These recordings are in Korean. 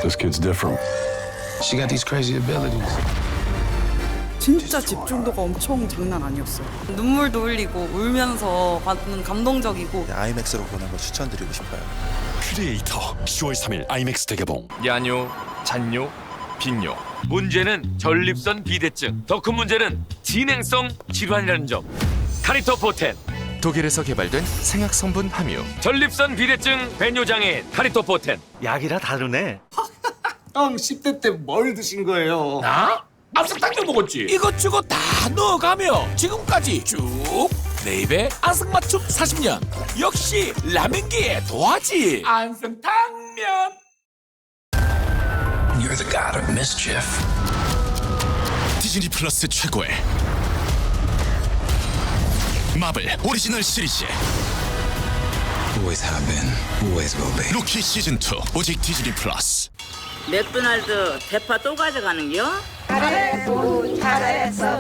This kid's different. She got these crazy abilities. 진짜 집중도가 엄청 장난 아니었어요. 눈물도 흘리고 울면서 받는 감동적이고. 아이맥스로 보는 걸 추천드리고 싶어요. 크리에이터 10월 3일 아이맥스 대개봉. 야뇨, 잔뇨, 빈뇨. 문제는 전립선 비대증. 더 큰 문제는 진행성 질환이라는 점. 카리토 포텐. 독일에서 개발된 생약 성분 함유. 전립선 비대증 배뇨장애 카리토 포텐. 약이라 다르네. 형 10대 때 뭘 드신 거예요? 나? 압석당도 먹었지. 이것저것 다 넣어가며 지금까지 쭉 내 입에 안성맞춤 40년. 역시 라면기의 도화지. 안성탕면. You're the god of mischief. 디즈니 플러스 최고의 마블 오리지널 시리즈 Always have been, always will be. 루키 시즌 2 오직 디즈니 플러스. 맥도날드 대파 또 가져가는겨? 잘했군 잘했어.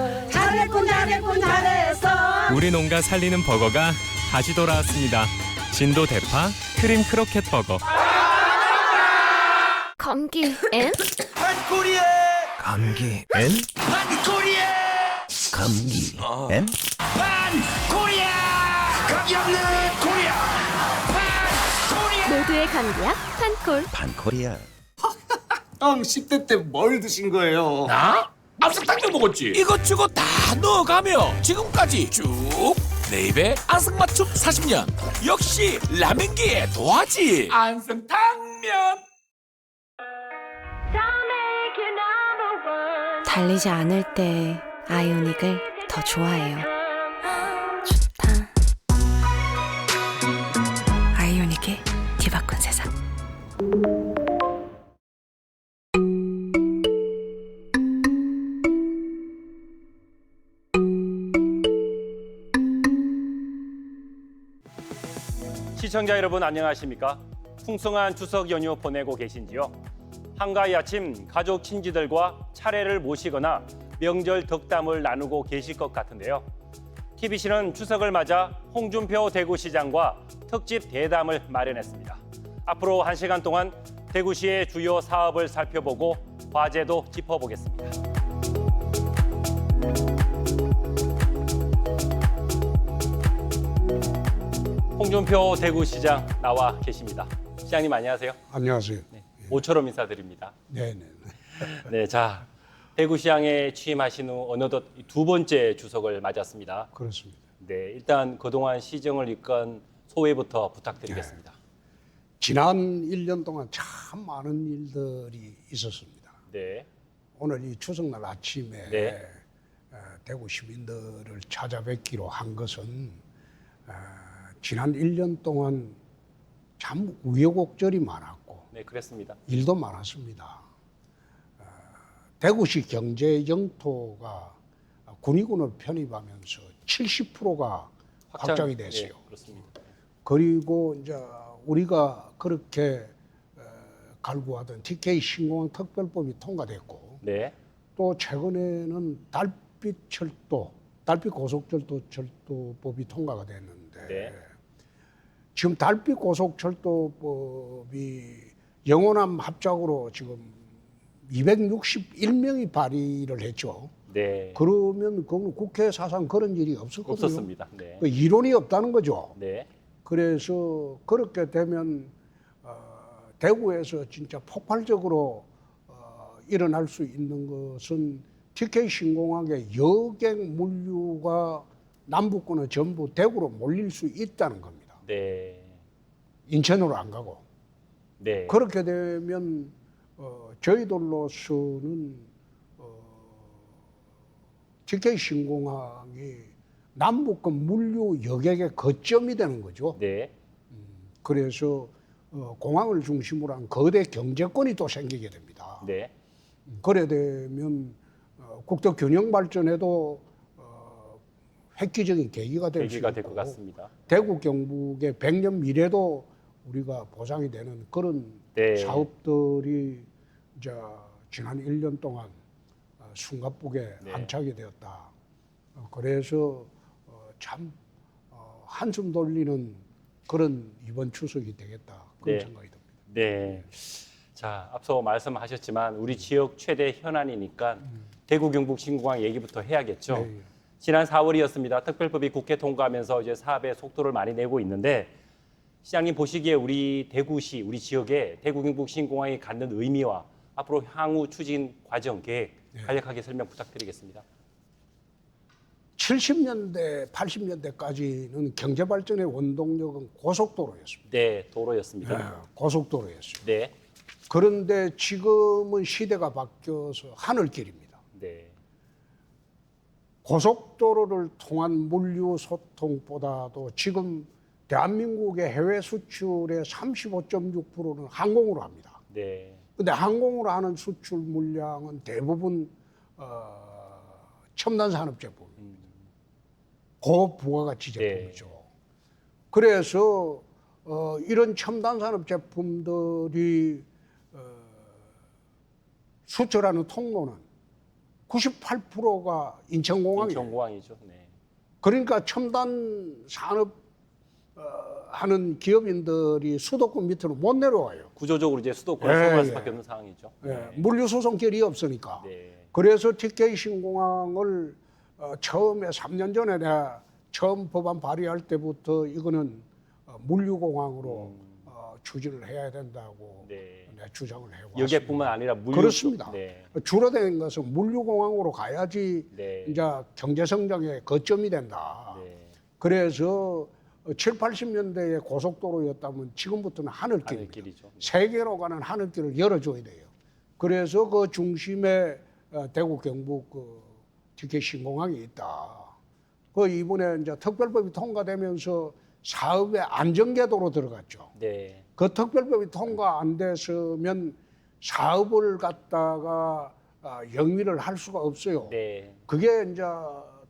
우리 농가 살리는 버거가 다시 돌아왔습니다. 진도 대파 크림 크로켓 버거. 감기 엔? 판코리에. 감기 엔? 판코리아. 감기. 엔? 판코리아. 감기 없는 코리아. 판코리아. 모두의 감기약 판콜. 판코리아. 형 10대 때 뭘 드신 거예요? 나? 압석당도 먹었지. 이것저것 다 넣어가며 지금까지 쭉 내 입에 안성맞춤 40년. 역시 라면기의 도화지. 안성탕면. 달리지 않을 때 아이오닉을 더 좋아해요. 좋다. 아이오닉의 뒤바꾼 세상. 시청자 여러분 안녕하십니까? 풍성한 추석 연휴 보내고 계신지요? 한가위 아침 가족 친지들과 차례를 모시거나 명절 덕담을 나누고 계실 것 같은데요. TBC는 추석을 맞아 홍준표 대구시장과 특집 대담을 마련했습니다. 앞으로 1시간 동안 대구시의 주요 사업을 살펴보고 과제도 짚어보겠습니다. 홍준표 대구시장 나와 계십니다. 시장님 안녕하세요. 안녕하세요. 네, 모처럼 인사드립니다. 네네. 네, 자 대구시장에 취임하신 후 어느덧 두 번째 추석을 맞았습니다. 그렇습니다. 네, 일단 그동안 시정을 이끈 소회부터 부탁드리겠습니다. 지난 1년 동안 참 많은 일들이 있었습니다. 네, 오늘 이 추석날 아침에 네. 대구 시민들을 찾아뵙기로 한 것은 지난 1년 동안 참 우여곡절이 많았고 네, 그랬습니다. 일도 많았습니다. 대구시 경제 영토가 군위군을 편입하면서 70%가 확장이 됐어요. 네, 그렇습니다. 그리고 이제 우리가 그렇게 갈구하던 TK 신공항 특별법이 통과됐고, 네, 또 최근에는 달빛 고속철도법이 통과가 됐는데, 네. 지금 달빛 고속철도법이 영호남 합작으로 지금 261명이 발의를 했죠. 네. 그러면 그건 국회 사상 그런 일이 없었거든요. 없었습니다. 네. 그 이론이 없다는 거죠. 네. 그래서 그렇게 되면 대구에서 진짜 폭발적으로 일어날 수 있는 것은 TK 신공항의 여객 물류가 남북권은 전부 대구로 몰릴 수 있다는 겁니다. 네. 인천으로 안 가고. 네. 그렇게 되면 저희들로서는 TK 신공항이 남북권 물류 여객의 거점이 되는 거죠. 네. 그래서 공항을 중심으로 한 거대 경제권이 또 생기게 됩니다. 네. 그래 되면 국토 균형 발전에도 획기적인 계기가 될 수 있고, 될 것 같습니다. 대구 경북의 100년 미래도 우리가 보장이 되는 그런 네. 사업들이 이제 지난 1년 동안 숨가쁘게 네. 안착이 되었다. 그래서 참 한숨 돌리는 그런 이번 추석이 되겠다. 그런 네. 생각이 듭니다. 네. 자, 앞서 말씀하셨지만 우리 지역 최대 현안이니까 대구 경북 신공항 얘기부터 해야겠죠. 네. 지난 4월이었습니다. 특별법이 국회 통과하면서 이제 사업에 속도를 많이 내고 있는데 시장님 보시기에 우리 대구시, 우리 지역에 대구 경북 신공항이 갖는 의미와 앞으로 향후 추진 과정 계획 간략하게 설명 부탁드리겠습니다. 70년대, 80년대까지는 경제 발전의 원동력은 고속도로였습니다. 네, 도로였습니다. 네, 고속도로였어요. 네. 그런데 지금은 시대가 바뀌어서 하늘길입니다. 네. 고속도로를 통한 물류 소통보다도 지금 대한민국의 해외 수출의 35.6%는 항공으로 합니다. 네. 근데 항공으로 하는 수출 물량은 대부분 첨단 산업 제품입니다. 고부가가치 제품이죠. 그래서 이런 첨단 산업 제품들이 수출하는 통로는 98%가 인천공항이에요. 인천공항이죠. 네. 그러니까 첨단 산업 하는 기업인들이 수도권 밑으로 못 내려와요. 구조적으로 이제 수도권을 사용할 수밖에 없는 상황이죠. 물류 소송길이 없으니까. 네. 그래서 TK 신공항을 처음에 3년 전에 내가 처음 법안 발의할 때부터 이거는 물류공항으로 추진을 해야 된다고 내가 주장을 해왔습니다. 여객뿐만 아니라 물류 그렇습니다. 네. 줄어드는 것은 물류공항으로 가야지 네. 이제 경제성장의 거점이 된다. 네. 그래서 7, 80년대의 고속도로였다면 지금부터는 하늘길입니다. 하늘길이죠. 세계로 가는 하늘길을 열어줘야 돼요. 그래서 그 중심에 대구 경북 TK 신공항이 있다. 그 이번에 이제 특별법이 통과되면서 사업의 안전궤도로 들어갔죠. 네. 그 특별법이 통과 안 됐으면 사업을 갖다가 영위를 할 수가 없어요. 네. 그게 이제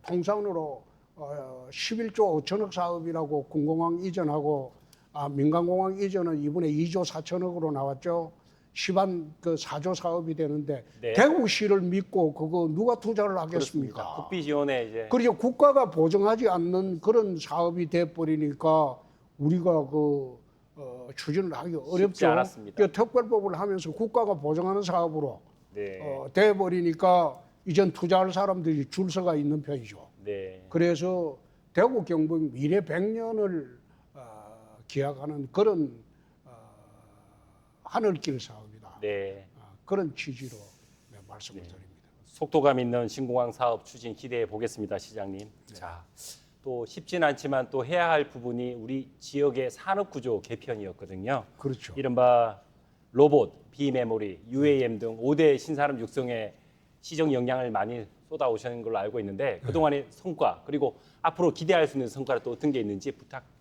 통상으로 11조 5천억 사업이라고 군공항 이전하고 민간공항 이전은 이번에 2조 4천억으로 나왔죠. 시반 그 4조 사업이 되는데 네. 대구시를 믿고 그거 누가 투자를 하겠습니까? 국비 지원에 이제 그리고 국가가 보증하지 않는 그런 사업이 돼 버리니까 우리가 추진을 하기 어렵죠. 않았습니다. 그 특별법을 하면서 국가가 보증하는 사업으로 네. 돼 버리니까 이젠 투자할 사람들이 줄서가 있는 편이죠. 네. 그래서 대구 경북 미래 100년을 기약하는 그런 하늘길 사업이다. 네. 그런 취지로 말씀을 드립니다. 속도감 있는 신공항 사업 추진 기대해 보겠습니다, 시장님. 자, 또 쉽진 않지만 또 해야 할 부분이 우리 지역의 산업 구조 개편이었거든요. 그렇죠. 이른바 로봇, 비메모리, UAM 등 5대 신산업 육성에 시정 영향을 많이 쏟아오시는 걸로 알고 있는데 그동안의 성과 그리고 앞으로 기대할 수 있는 성과는 또 어떤 게 있는지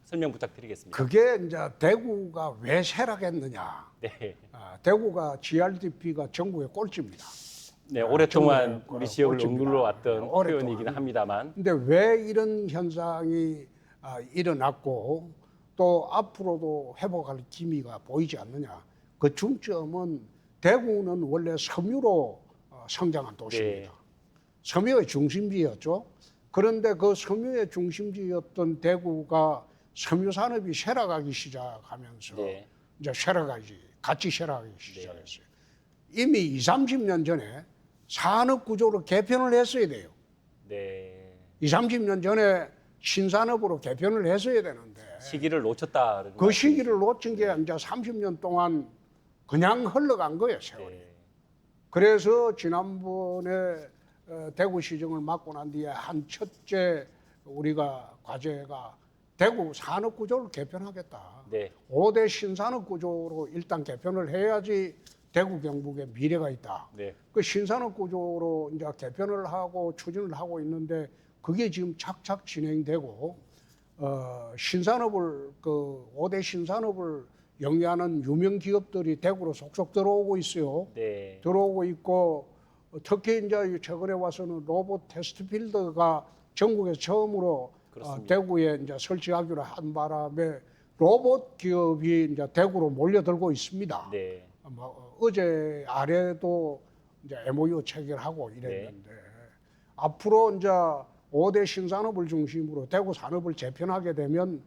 설명 부탁드리겠습니다. 그게 이제 대구가 왜 쇠락했느냐. 네. 대구가 GRDP가 전국의 꼴찌입니다. 네, 오랫동안 전국의 우리 지역을 꼴찌입니다. 억눌러왔던 오랫동안. 표현이긴 합니다만. 근데 왜 이런 현상이 일어났고 또 앞으로도 회복할 기미가 보이지 않느냐. 그 중점은 대구는 원래 섬유로 성장한 도시입니다. 네. 섬유의 중심지였죠. 그런데 그 섬유의 중심지였던 대구가 섬유 산업이 쇠락하기 시작하면서 네. 이제 같이 쇠락하기 시작했어요. 이미 20, 30년 전에 산업 구조로 개편을 했어야 돼요. 네. 20, 30년 전에 신산업으로 개편을 했어야 되는데 시기를 놓쳤다. 그 시기를 놓친 게 이제 30년 동안 그냥 흘러간 거예요, 세월이. 네. 그래서 지난번에 대구시정을 맡고 난 뒤에 한 첫째 우리가 과제가 대구 산업구조를 개편하겠다. 네. 5대 신산업구조로 일단 개편을 해야지 대구 경북에 미래가 있다. 네. 그 신산업구조로 이제 개편을 하고 추진을 하고 있는데 그게 지금 착착 진행되고 신산업을 5대 신산업을 영위하는 유명 기업들이 대구로 속속 들어오고 있어요. 네. 들어오고 있고 특히 이제 최근에 와서는 로봇 테스트 필드가 전국에서 처음으로 대구에 이제 설치하기로 한 바람에 로봇 기업이 이제 대구로 몰려들고 있습니다. 네. 어제 아래도 이제 MOU 체결하고 이랬는데 앞으로 이제 5대 신산업을 중심으로 대구 산업을 재편하게 되면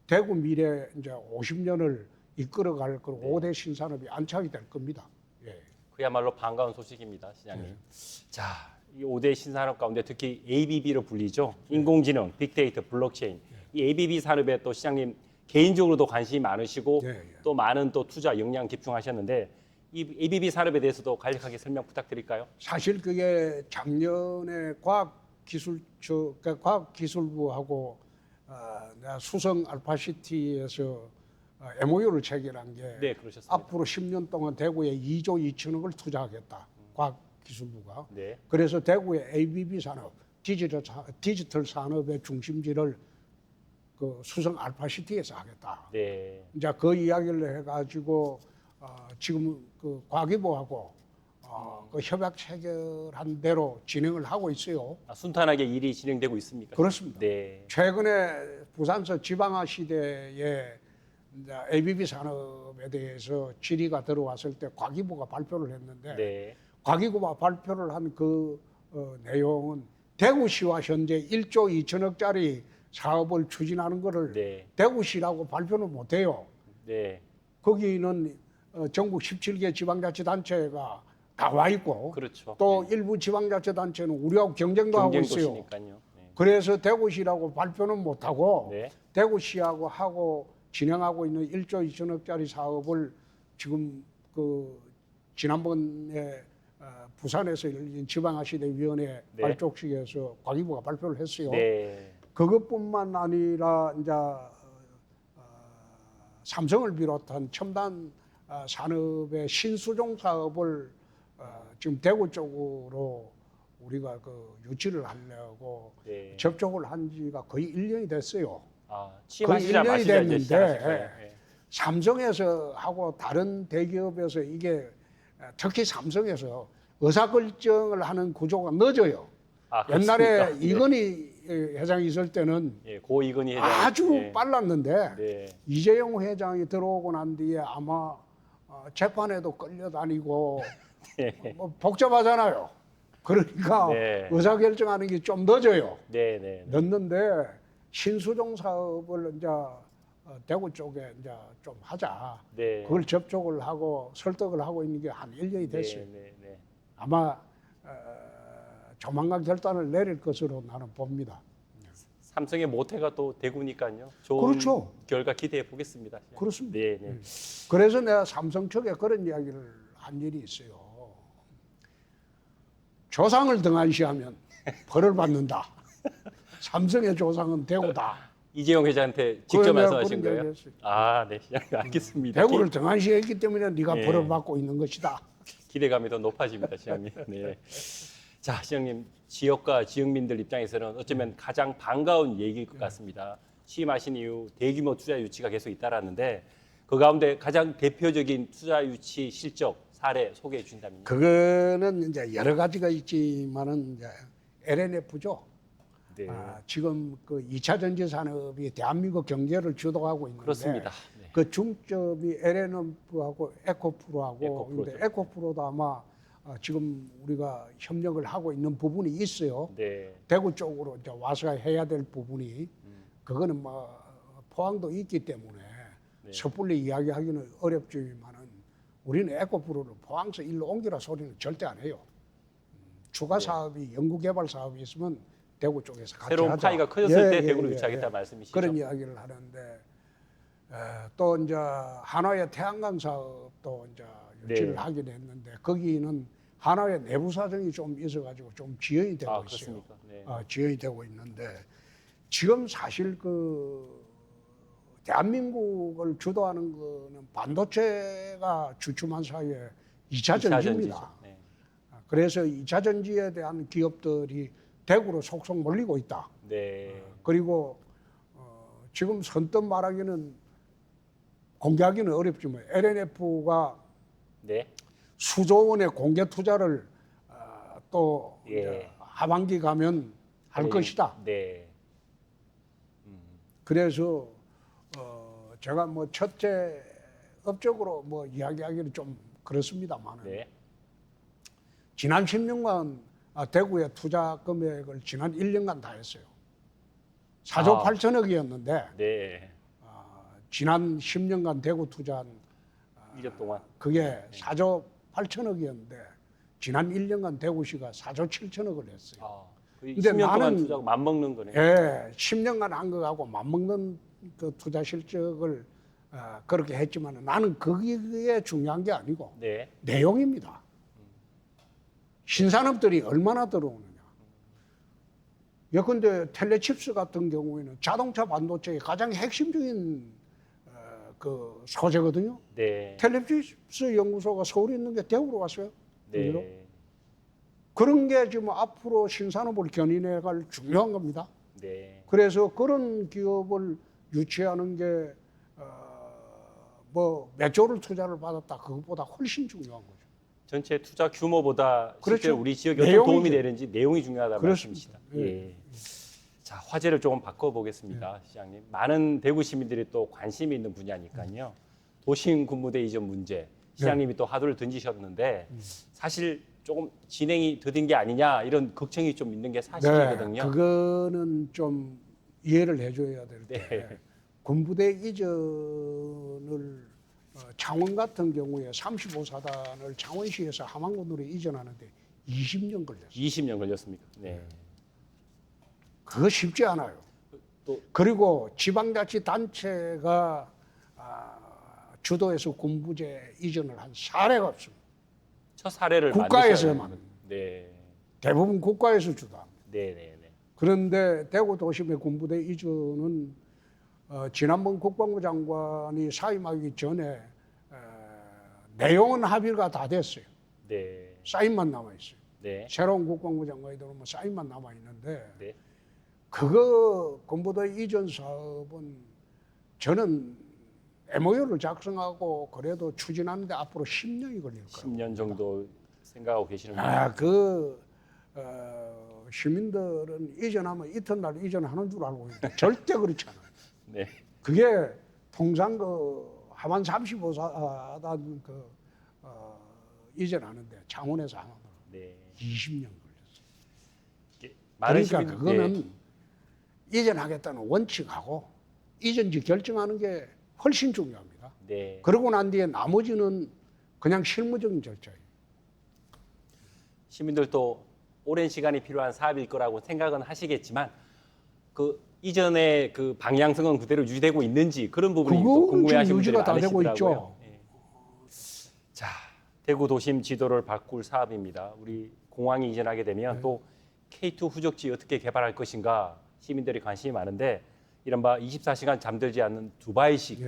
대구 미래 이제 50년을 이끌어갈 그 5대 신산업이 안착이 될 겁니다. 예. 그야말로 반가운 소식입니다, 시장님. 자, 이 5대 신산업 가운데 특히 ABB로 불리죠. 인공지능, 빅데이터, 블록체인. 이 ABB 산업에 또 시장님 개인적으로도 관심이 많으시고 또 많은 또 투자 역량 집중하셨는데 이 ABB 산업에 대해서도 간략하게 설명 부탁드릴까요? 사실 그게 작년에 과학기술부하고 내가 수성 알파시티에서 MOU를 체결한 게 네, 그러셨습니다. 앞으로 10년 동안 대구에 2조 2천억을 투자하겠다. 과학기술부가. 네. 그래서 대구의 ABB 산업, 디지털 산업의 중심지를 그 수성 알파시티에서 하겠다. 네. 이제 그 이야기를 해가지고 지금 그 과기부하고 그 협약 체결한 대로 진행을 하고 있어요. 순탄하게 일이 진행되고 있습니까? 그렇습니다. 네. 최근에 부산서 지방화 시대에 이제 ABB 산업에 대해서 질의가 들어왔을 때 과기부가 발표를 했는데 네. 과기부가 발표를 한 그 내용은 대구시와 현재 1조 2천억짜리 사업을 추진하는 거를 네. 대구시라고 발표는 못해요. 네. 거기는 전국 17개 지방자치단체가 다 와 있고 그렇죠. 또 네. 일부 지방자치단체는 우리하고 경쟁도 하고 있어요. 경쟁도시니까요. 네. 그래서 대구시라고 발표는 못하고 네. 대구시하고 진행하고 있는 1조 2천억짜리 사업을 지금 그 지난번에 부산에서 열린 지방화시대위원회 네. 발족식에서 과기부가 발표를 했어요. 네. 그것뿐만 아니라 이제 삼성을 비롯한 첨단 산업의 신수종 사업을 지금 대구 쪽으로 우리가 그 유치를 하려고 네. 접촉을 한 지가 거의 1년이 됐어요. 거의 취임하시자마자 1년이 이제 됐는데 시작하실 거예요. 네. 삼성에서 하고 다른 대기업에서 이게 특히 삼성에서 의사결정을 하는 구조가 늦어요. 옛날에 그렇습니까? 이건희 회장이 있을 때는 네. 고 이건희 회장. 아주 네. 빨랐는데 네. 이재용 회장이 들어오고 난 뒤에 아마 재판에도 끌려다니고 네. 뭐 복잡하잖아요. 그러니까 네. 의사결정하는 게 좀 늦어요. 네, 네. 늦는데 신수종 사업을 이제 대구 쪽에 이제 좀 하자. 네. 그걸 접촉을 하고 설득을 하고 있는 게 한 1년이 됐어요. 네, 네. 아마 조만간 결단을 내릴 것으로 나는 봅니다. 삼성의 모태가 또 대구니까요. 좋은 그렇죠. 결과 기대해 보겠습니다. 그렇습니다. 네, 네. 그래서 내가 삼성 측에 그런 이야기를 한 일이 있어요. 조상을 등한시하면 벌을 받는다. 삼성의 조상은 대구다. 이재용 회장한테 직접 말씀하신 그런 거예요? 이야기 했어요. 네, 알겠습니다. 대구를 등한시했기 때문에 네가 네. 벌을 받고 있는 것이다. 기대감이 더 높아집니다, 시장님. 네. 자, 시장님, 지역과 지역민들 입장에서는 어쩌면 가장 반가운 얘기일 것 같습니다. 취임하신 이후 대규모 투자 유치가 계속 잇따랐는데 그 가운데 가장 대표적인 투자 유치 실적 사례 소개해 주신다면요. 그거는 이제 여러 가지가 있지만은 이제 LNF죠. 네. 지금 그 2차 전지 산업이 대한민국 경제를 주도하고 있는데 그렇습니다. 네. 그 중점이 LNF하고 에코프로하고 에코프로죠. 근데 에코프로도 아마 지금 우리가 협력을 하고 있는 부분이 있어요. 네. 대구 쪽으로 이제 와서 해야 될 부분이 그거는 뭐 포항도 있기 때문에 네. 섣불리 이야기하기는 어렵지만은 우리는 에코프로를 포항서 일로 옮기라 소리는 절대 안 해요. 추가 사업이 연구개발 사업이 있으면 대구 쪽에서 같이 새로운 하자. 파이가 커졌을 때 대구로 유치하겠다 말씀이시죠? 그런 이야기를 하는데 또 이제 한화의 태양광 사업도 이제 유치를 네. 하긴 했는데 거기는 한화의 내부 사정이 좀 있어가지고 좀 지연이 되고 있어요. 그렇습니까? 네. 지연이 되고 있는데 지금 사실 그 대한민국을 주도하는 거는 반도체가 주춤한 사이에 2차 전지입니다. 네. 그래서 2차 전지에 대한 기업들이 대구로 속속 몰리고 있다. 네. 그리고 지금 선뜻 말하기는 공개하기는 어렵지만 LNF가 네. 수조 원의 공개 투자를 또 예. 이제 하반기 가면 할 네. 것이다. 네. 그래서 제가 뭐 첫째 업적으로 뭐 이야기하기는 좀 그렇습니다만 네. 지난 10년간 대구의 투자 금액을 지난 1년간 다 했어요. 4조 8천억이었는데 네. 지난 10년간 대구 투자한 1년 동안. 그게 4조 8천억이었는데 지난 1년간 대구시가 4조 7천억을 했어요. 거의 근데 10년 동안 나는- 투자하고 맞먹는 거네요. 예, 10년간 한 거하고 맞먹는 그 투자 실적을 그렇게 했지만 나는 그게 중요한 게 아니고 네. 내용입니다. 신산업들이 얼마나 들어오느냐. 예컨대 텔레칩스 같은 경우에는 자동차 반도체의 가장 핵심적인 그 소재거든요. 네. 텔레칩스 연구소가 서울에 있는 게 대구로 왔어요. 그죠? 네. 그런 게 지금 앞으로 신산업을 견인해갈 중요한 겁니다. 네. 그래서 그런 기업을 유치하는 게 뭐 몇 조를 투자를 받았다 그것보다 훨씬 중요한 거죠. 전체 투자 규모보다 실제 그렇죠. 우리 지역에 어떤 내용이죠. 도움이 되는지 내용이 중요하다는 그렇습니다. 말씀이시다. 예. 자, 화제를 조금 바꿔보겠습니다, 시장님. 많은 대구 시민들이 또 관심이 있는 분야니까요. 도심 군부대 이전 문제, 시장님이 또 화두를 던지셨는데 사실 조금 진행이 더딘 게 아니냐 이런 걱정이 좀 있는 게 사실이거든요. 네, 그거는 좀 이해를 해줘야 될 때 네. 군부대 이전을 창원 같은 경우에 35사단을 창원시에서 함안군으로 이전하는데 20년 걸렸어요. 20년 걸렸습니까? 네. 그거 쉽지 않아요. 그리고 지방자치단체가 주도해서 군부제 이전을 한 사례가 없습니다. 첫 사례를 국가에서만. 만드셔야 네. 대부분 국가에서 주도합니다. 네, 네, 네. 그런데 대구 도심의 군부대 이전은 지난번 국방부 장관이 사임하기 전에 내용은 합의가 다 됐어요. 네. 사인만 남아 있어요. 네. 새로운 국방부 장관이 들어오면 사인만 남아 있는데 네. 그거 군부대 이전 사업은 저는 MOU를 작성하고 그래도 추진하는데 앞으로 10년이 걸릴 거예요. 10년 정도 생각하고 계시는군요. 시민들은 이전하면 이튿날 이전하는 줄 알고 있는데 절대 그렇지 않아요. 네. 그게 통상 그 하만 35사단 이전하는데 창원에서 하면 네. 20년 걸렸어요. 많은 그러니까 시민, 그거는 이전하겠다는 원칙하고 이전지 결정하는 게 훨씬 중요합니다. 네. 그러고 난 뒤에 나머지는 그냥 실무적인 절차예요. 시민들도 오랜 시간이 필요한 사업일 거라고 생각은 하시겠지만 그 이전의 그 방향성은 그대로 유지되고 있는지 그런 부분이 또 그거는 궁금해하시는 지금 분들이 유지가 다 되고 많으시더라고요. 있죠. 예. 자, 대구 도심 지도를 바꿀 사업입니다. 우리 공항이 이전하게 되면 또 K2 후적지 어떻게 개발할 것인가 시민들이 관심이 많은데 이른바 24시간 잠들지 않는 두바이식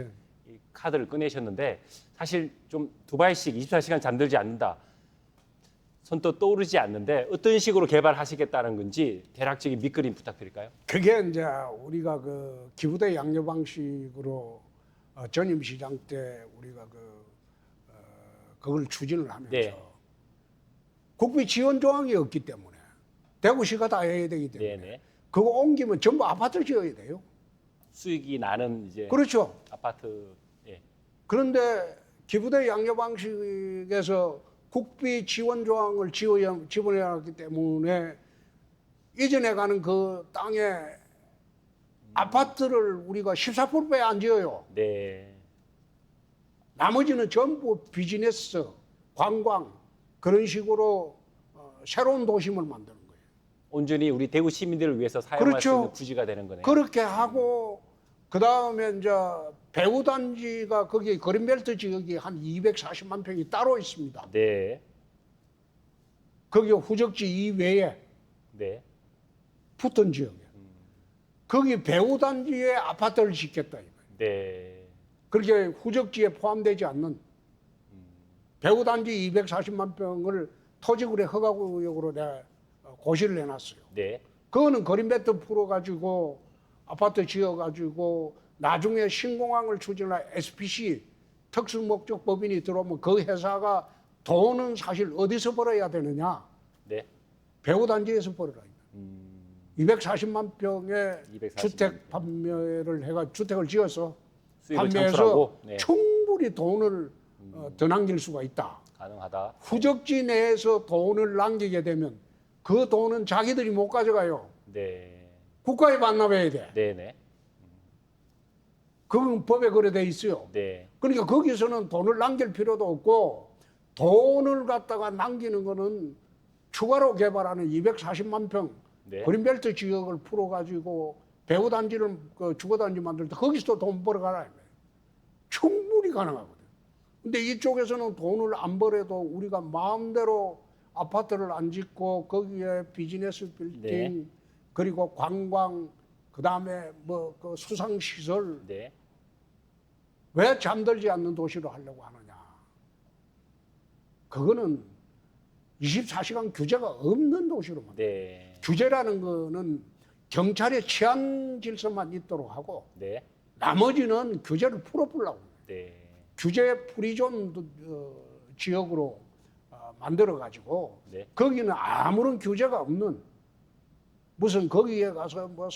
이 카드를 꺼내셨는데 사실 좀 두바이식 24시간 잠들지 않는다. 선뜻 떠오르지 않는데 어떤 식으로 개발하시겠다는 건지 대략적인 밑그림 부탁드릴까요? 그게 이제 우리가 그 기부대 양료 방식으로 전임 시장 때 우리가 그걸 추진을 하면서 네. 국비 지원 조항이 없기 때문에 대구시가 다 해야 되기 때문에 네네. 그거 옮기면 전부 아파트를 지어야 돼요. 수익이 나는 이제 그렇죠. 아파트. 예. 그런데 기부대 양료 방식에서 국비 지원 조항을 지원해야 하기 때문에 이전에 가는 그 땅에 아파트를 우리가 14%에 안 지어요. 네. 나머지는 전부 비즈니스, 관광 그런 식으로 새로운 도심을 만드는 거예요. 온전히 우리 대구 시민들을 위해서 사용할 그렇죠. 수 있는 부지가 되는 거네요. 그렇게 하고 그 다음에 이제 배후 단지가 거기 그린벨트 지역이 한 240만 평이 따로 있습니다. 네. 거기 후적지 이외에 네. 붙은 지역에 거기 배후 단지에 아파트를 짓겠다 이거예요. 네. 그렇게 후적지에 포함되지 않는 배후 단지 240만 평을 토지구래 허가구역으로 내가 고시를 해놨어요. 네. 그거는 그린벨트 풀어가지고 아파트 지어가지고 나중에 신공항을 추진할 SPC 특수목적 법인이 들어오면 그 회사가 돈은 사실 어디서 벌어야 되느냐? 네. 배후 단지에서 벌어라. 240만 평의 240만 주택 판매를 해가 주택을 지어서 수익을 판매해서 창출하고 네. 충분히 돈을 더 남길 수가 있다. 가능하다. 후적지 내에서 돈을 남기게 되면 그 돈은 자기들이 못 가져가요. 네. 국가에 반납해야 돼. 네네. 그건 법에 그래 돼 있어요. 네. 그러니까 거기서는 돈을 남길 필요도 없고 돈을 갖다가 남기는 거는 추가로 개발하는 240만 평 네. 그린벨트 지역을 풀어가지고 배후단지를 그 주거단지 만들 때 거기서도 돈 벌어가라. 충분히 가능하거든. 근데 이쪽에서는 돈을 안 벌어도 우리가 마음대로 아파트를 안 짓고 거기에 비즈니스 빌딩 네. 그리고 관광 그다음에 뭐 그 수상 시설 네. 왜 잠들지 않는 도시로 하려고 하느냐. 그거는 24시간 규제가 없는 도시로 만들어요. 네. 규제라는 거는 경찰의 치안 질서만 있도록 하고 네. 나머지는 규제를 풀어보려고 해요. 네. 규제 프리존 지역으로 만들어가지고 네. 거기는 아무런 규제가 없는 무슨 거기에 가서 뭐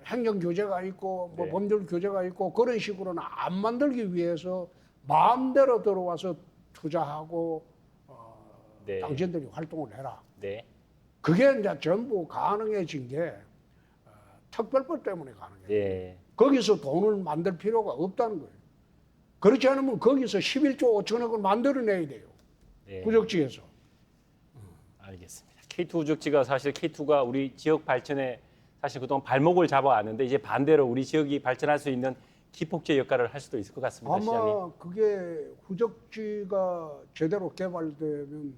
행정 규제가 있고 뭐 네. 법률 규제가 있고 그런 식으로는 안 만들기 위해서 마음대로 들어와서 투자하고 네. 당신들이 활동을 해라. 네. 그게 이제 전부 가능해진 게 특별법 때문에 가능해요. 네. 거기서 돈을 만들 필요가 없다는 거예요. 그렇지 않으면 거기서 11조 5천억을 만들어내야 돼요. 네. 구적지에서. 알겠습니다. K2 우적지가 사실 K2가 우리 지역 발전에 사실 그동안 발목을 잡아왔는데 이제 반대로 우리 지역이 발전할 수 있는 기폭제 역할을 할 수도 있을 것 같습니다. 아마 시장님. 그게 후적지가 제대로 개발되면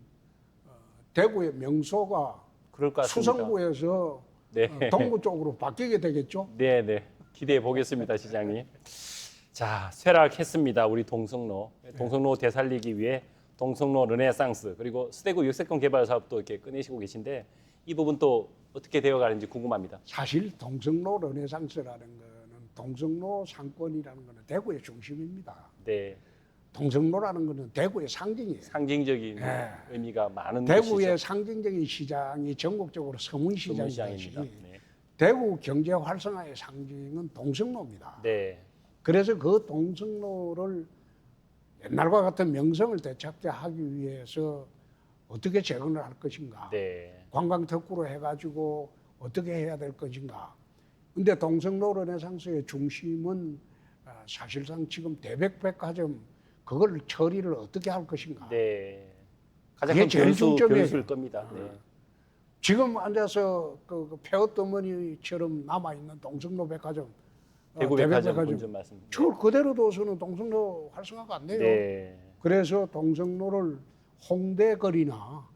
대구의 명소가 그럴 것 같습니다. 수성구에서 네. 동구 쪽으로 바뀌게 되겠죠. 네, 네. 기대해 보겠습니다, 시장님. 자, 쇠락했습니다. 우리 동성로. 동성로 되살리기 위해 동성로 르네상스 그리고 수대구 역세권 개발 사업도 이렇게 꺼내시고 계신데 이 부분 또 어떻게 되어가는지 궁금합니다. 사실 동성로 르네상스라는 거는 동성로 상권이라는 거는 대구의 중심입니다. 네. 동성로라는 거는 대구의 상징이에요. 상징적인 네. 의미가 많은 대구의 곳이죠. 상징적인 시장이 전국적으로 서문시장이듯이 서문시장입니다. 네. 대구 경제 활성화의 상징은 동성로입니다. 네. 그래서 그 동성로를 옛날과 같은 명성을 되찾게 하기 위해서 어떻게 재건을 할 것인가. 네. 관광특구로 해가지고 어떻게 해야 될 것인가. 근데 동성로 르네상스의 중심은 사실상 지금 대백백화점 그걸 처리를 어떻게 할 것인가. 네. 가장 그게 큰 제일 중점이에요. 변수일 겁니다. 네. 지금 앉아서 그 폐허더머니처럼 남아있는 동성로 백화점, 대구 백화점 본점 말씀. 저걸 그대로 둬서는 동성로 활성화가 안 돼요. 네. 그래서 동성로를 홍대거리나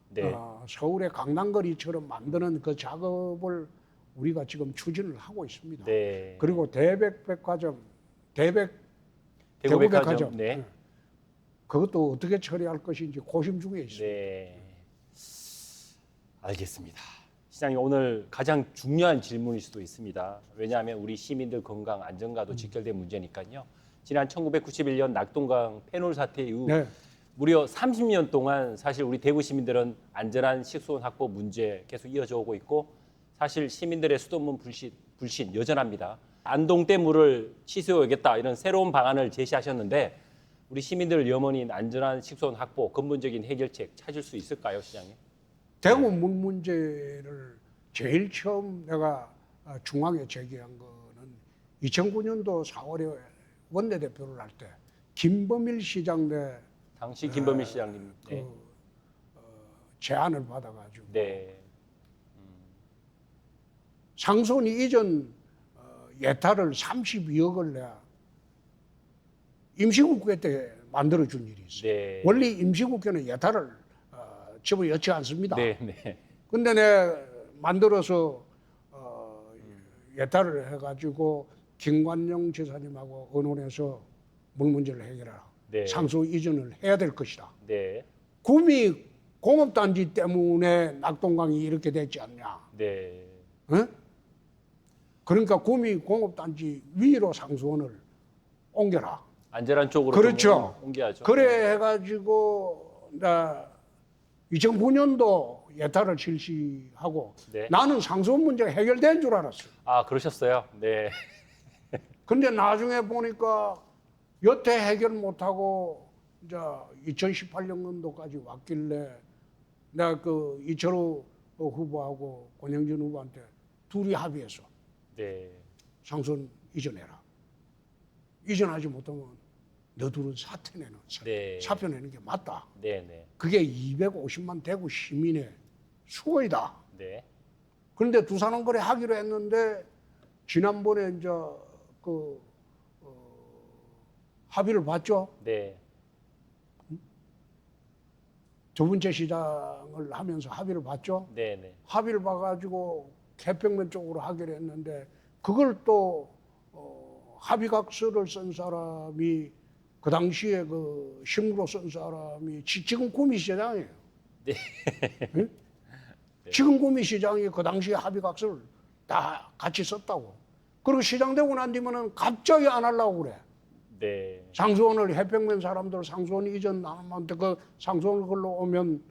네. 서울의 강남거리처럼 만드는 그 작업을 우리가 지금 추진을 하고 있습니다. 네. 그리고 대백백화점, 대구 백화점. 네. 그것도 어떻게 처리할 것인지 고심 중에 있습니다. 네. 알겠습니다. 시장님 오늘 가장 중요한 질문일 수도 있습니다. 왜냐하면 우리 시민들 건강 안전과도 직결된 문제니까요. 지난 1991년 낙동강 폐놀 사태 이후 네. 무려 30년 동안 사실 우리 대구 시민들은 안전한 식수원 확보 문제 계속 이어져 오고 있고 사실 시민들의 수돗물 불신 여전합니다. 안동댐물을 취소해야겠다 이런 새로운 방안을 제시하셨는데 우리 시민들 염원인 안전한 식수원 확보 근본적인 해결책 찾을 수 있을까요, 시장님? 대구 물 문제를 제일 처음 내가 중앙에 제기한 거는 2009년도 4월에 원내대표를 할 때 김범일 시장 내 당시 김범일 시장님 네. 제안을 받아가지고 네. 상손이 이전 예타를 32억을 내야 임시국회 때 만들어준 일이 있어요. 네. 원래 임시국회는 예타를 집어넣지 않습니다. 네, 네. 근데 내가 만들어서 예타를 해가지고 김관영 지사님하고 의논해서 물 문제를 해결하라. 네. 상수 이전을 해야 될 것이다. 네. 구미 공업단지 때문에 낙동강이 이렇게 됐지 않냐. 네. 어? 그러니까 구미 공업단지 위로 상수원을 옮겨라. 안전한 쪽으로 그렇죠. 좀 옮겨야죠. 그래 해가지고 나 2009년도 예타를 실시하고 네. 나는 상수원 문제가 해결된 줄 알았어요. 아, 그러셨어요? 네. 근데 나중에 보니까 여태 해결 못하고 이제 2018년도까지 왔길래 내가 그 이철우 후보하고 권영진 후보한테 둘이 합의해서 네. 상수원 이전해라. 이전하지 못하면 너둘은 사퇴 내는 네. 사표 내는 게 맞다. 네네. 그게 250만 대구 시민의 수고이다. 네. 그런데 두산원거래 하기로 했는데 지난번에 이제 그 합의를 봤죠. 네. 두 번째 시장을 하면서 합의를 봤죠. 네네. 합의를 봐가지고 개평면 쪽으로 하기로 했는데 그걸 또 합의각서를 쓴 사람이 그 당시에 그 심으로 쓴 사람이 지금 구미시장이에요. 네. 응? 지금 구미시장이 그 당시에 합의각서를 다 같이 썼다고. 그리고 시장 되고 난 뒤면은 갑자기 안 하려고 그래. 네. 상수원을 해평면 사람들 상수원 이전 남한테 그 상수원을 걸러 오면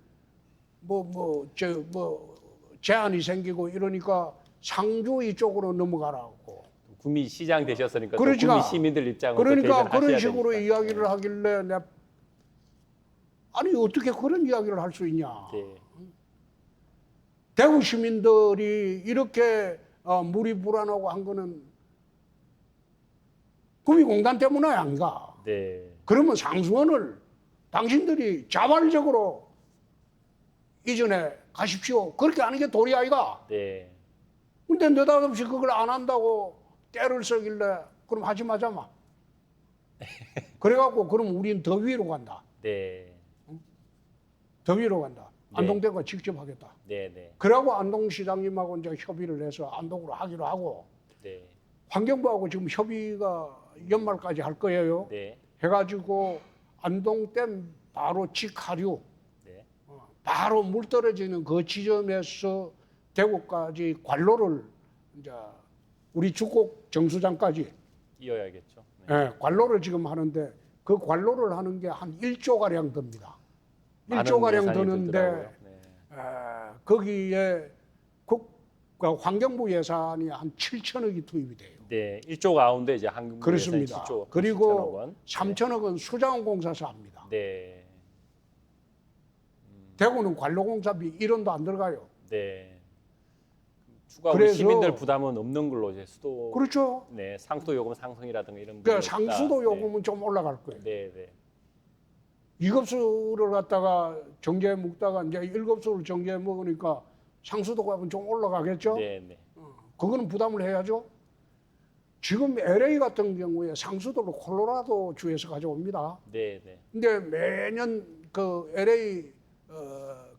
제한이 생기고 이러니까 상주 이쪽으로 넘어가라고. 구미 시장 되셨으니까 또 그러니까, 구미 시민들 입장으로 그러니까 대변하셔야 그런 식으로 되니까. 이야기를 하길래 내가 아니 어떻게 그런 이야기를 할 수 있냐. 네. 대구 시민들이 이렇게 물이 불안하고 한 거는 구미공단 때문 아닌가. 네. 그러면 상수원을 당신들이 자발적으로 이전에 가십시오. 그렇게 하는 게 도리 아이가. 네. 근데 느닷없이 그걸 안 한다고 때를 써길래 그럼 하지 마자마. 그래갖고 그럼 우린 더 위로 간다. 네. 더 위로 간다. 네. 안동대가 직접 하겠다. 네네. 그러고 안동시장님하고 이제 협의를 해서 안동으로 하기로 하고 네. 환경부하고 지금 협의가 연말까지 할 거예요. 네. 해가지고 안동댐 바로 직하류 네. 바로 물 떨어지는 그 지점에서 대구까지 관로를 이제 우리 주곡 정수장까지 이어야겠죠. 관로를 지금 하는데 그 관로를 하는 게 한 1조 가량 듭니다. 많은 1조 가량 예산이 드는데 들더라고요. 네. 거기에 환경부 예산이 한 7천억이 투입이 돼요. 네, 1조 가운데 이제 한국 그렇습니다. 7조, 그리고 7천억 원. 3천억은 수자원공사에서 합니다. 네. 대구는 관로공사비 1원도 안 들어가요. 네. 추가 우리 그래서- 시민들 부담은 없는 걸로 이제 수도 그렇죠. 네, 상수도 요금 상승이라든가 이런 그러니까 부분이 없다. 상수도 요금은 좀 올라갈 거예요. 네, 네. 2급수를 갖다가 정제해 먹다가 이제 1급수를 정제해 먹으니까 상수도 값은 좀 올라가겠죠. 네, 네. 그거는 부담을 해야죠. 지금 LA 같은 경우에 상수도를 콜로라도 주에서 가져옵니다. 네, 네. 근데 매년 그 LA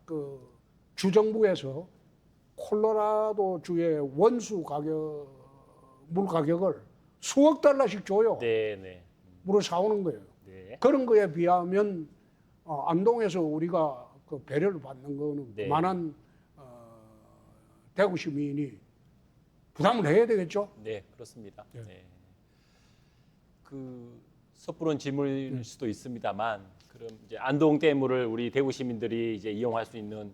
그 주정부에서 콜로라도 주의 원수 가격 물 가격을 수억 달러씩 줘요. 네, 네. 물을 사오는 거예요. 네. 그런 거에 비하면 안동에서 우리가 그 배려를 받는 거는 네. 그만한 대구 시민이 부담을 해야 되겠죠. 네, 그렇습니다. 네. 네. 그 섣부른 질문일 수도 있습니다만, 그럼 이제 안동댐을 우리 대구 시민들이 이제 이용할 수 있는